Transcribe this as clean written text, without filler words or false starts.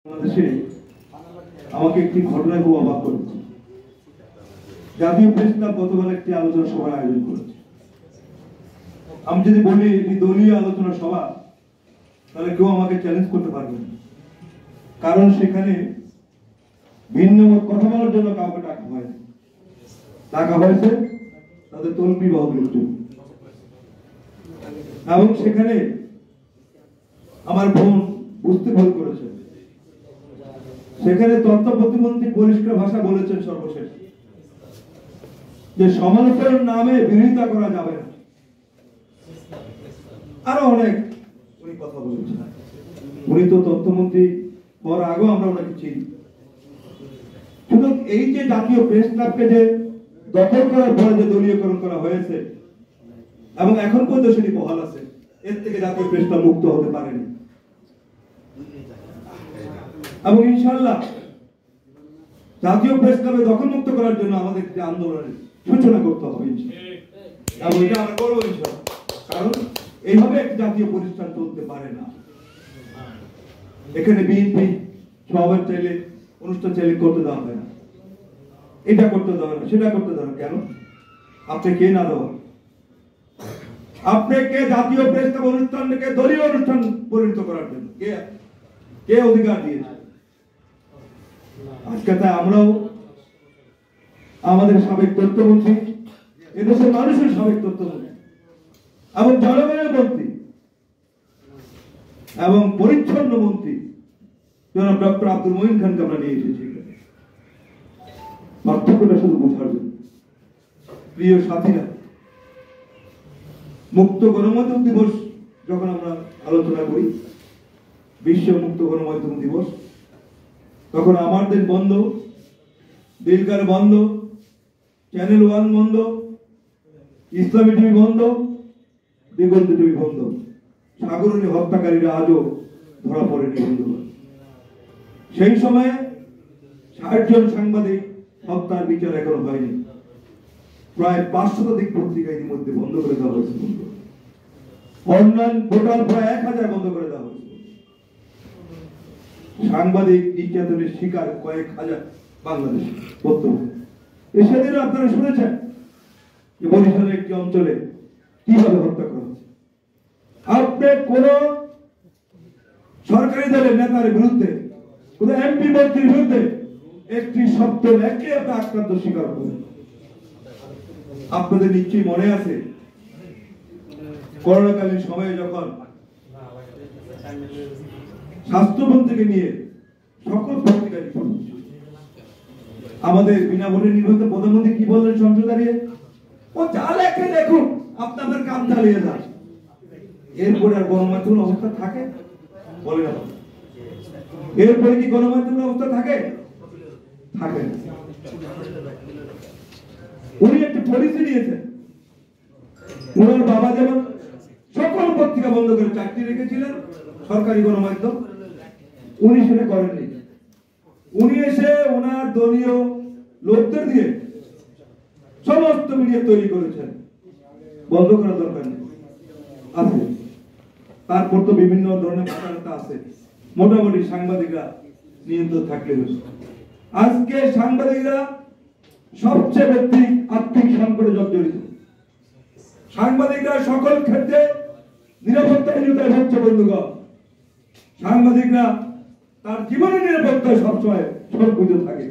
বাংলাদেশে আমাকে একটি ঘটনায় খুব অবাক করেছে। জাতীয় প্রেস ক্লাব গতকাল একটি আলোচনা সভার আয়োজন করেছে। আমি যদি বলি এটি দলীয় আলোচনা সভা, তাহলে কেউ আমাকে চ্যালেঞ্জ করতে পারবে না, কারণ সেখানে ভিন্ন মত কথা বলার জন্য কাউকে ডাকা হয়েছে তাদের তল্পি বাহুদের জন্য। এবং সেখানে আমার বোন বুঝতে ভুল করেছে। সেখানে তথ্য প্রতিমন্ত্রী পরিষ্কার ভাষা বলেছেন সর্বশেষ যে সমালোচনার নামে বিরোধিতা করা যাবে না। আরো অনেক উনি কথা বলেছেন। উনি তো তথ্যমন্ত্রী হওয়ার আগেও আমরা ওনাকে চিনি। শুধু এই যে জাতীয় প্রেস ক্লাবকে যে দখল করার পরে যে দলীয়করণ করা হয়েছে এবং এখন পর্যন্ত সেটি বহাল আছে, এর থেকে জাতীয় প্রেস ক্লাব মুক্ত হতে পারেনি। এবং ইনশাআল্লাহ জাতীয় প্রেস ক্লাবে দখল মুক্ত করার জন্য আমাদের যে আন্দোলনের সূচনা করতে হবে এবং এটা আমরা করবো ইনশাআল্লাহ। কারণ এইভাবে একটি জাতীয় প্রতিষ্ঠান চলতে পারে না। এখানে বিএনপি সবার চাইলে অনুষ্ঠান চাইলে করতে দেওয়া হয় না, এটা করতে দেওয়া না, সেটা করতে দেওয়া। কেন? আপনি কে না দেওয়া? আপনাকে জাতীয় প্রেস ক্লাব অনুষ্ঠানকে দলীয় অনুষ্ঠান পরিণত করার জন্য কে অধিকার দিয়েছে? আজকে তাই আমরাও আমাদের সাবেক তথ্যমন্ত্রী, এদেশের মানুষের সাবেক তথ্যমন্ত্রী এবং জনগণের মন্ত্রী এবং পরিচ্ছন্ন মন্ত্রী জনাব ডক্টর আব্দুল মঈন খানকে আমরা নিয়ে এসেছি পার্থক্যটা শুধু বোঝার জন্য। প্রিয় সাথীরা, মুক্ত গণমাধ্যম দিবস যখন আমরা আলোচনা করি, বিশ্ব মুক্ত গণমাধ্যম দিবস, তখন আমার দেশ বন্ধ, দিলকার বন্ধ, চ্যানেল 1 বন্ধ, ইসলামী টিভি বন্ধ, দিগন্ত টিভি বন্ধ। সাগরণী হত্যাকারীরা আজও ধরা পড়েনি বন্ধুগণ। সেই সময়ে 60 জন সাংবাদিক হত্যার বিচার এখনো হয়নি। প্রায় 500 শতাধিক পত্রিকা ইতিমধ্যে বন্ধ করে দেওয়া হয়েছে। অনলাইন পোর্টাল প্রায় 1000 বন্ধ করে দেওয়া হয়েছে। সাংবাদিক নির্যাতনের শিকার কয়েক হাজার বাংলাদেশ বর্তমানে। সেদিন আপনারা শুনেছেন যে বরিশালের একটি অঞ্চলে কিভাবে হত্যা করা হচ্ছে। আপনি কোন সরকারি দলের নেতার বিরুদ্ধে, কোন এমপি মন্ত্রীর বিরুদ্ধে একটি শব্দ লেখে আপনি আক্রান্ত স্বীকার করেন। আপনাদের নিশ্চয়ই মনে আছে করোনাকালীন সময়ে যখন স্বাস্থ্যমন্ত্রীকে নিয়ে সকল পত্রিকা আমাদের বিনা ভোটে নির্বাচিত প্রধানমন্ত্রী কি বললেন সংসদ দাঁড়িয়ে? ও যা লেখে দেখুন, আপনাদের কাম চালিয়ে যান। এরপরে আর গণমাধ্যমের অবস্থা থাকে? বলে না। এরপরে কি গণমাধ্যমের অবস্থা থাকে? থাকে না। উনি একটি পলিসি নিয়েছেন। ওনার বাবা যেমন সকল পত্রিকা বন্ধ করে 4টি রেখেছিলেন সরকারি গণমাধ্যম, উনি সেটা করেননি। উনি এসে ওনার দলীয় লোকদের দিয়ে সমস্ত মিডিয়া তৈরি করেছেন। বন্ধ করার দরকার নেই, আছে। তারপর তো বিভিন্ন ধরনের বাধাটা আছে। মোটামুটি সাংবাদিকরা নিয়ন্ত্রণ থাকলে আজকে সাংবাদিকরা সবচেয়ে আর্থিক সংকটে জর্জরিত। সাংবাদিকরা সকল ক্ষেত্রে নিরাপত্তাহীনতায় ভুগছে বন্ধুগণ। সাংবাদিকরা তার জীবনের নিরাপত্তায় সবসময় সংকুচিত থাকে।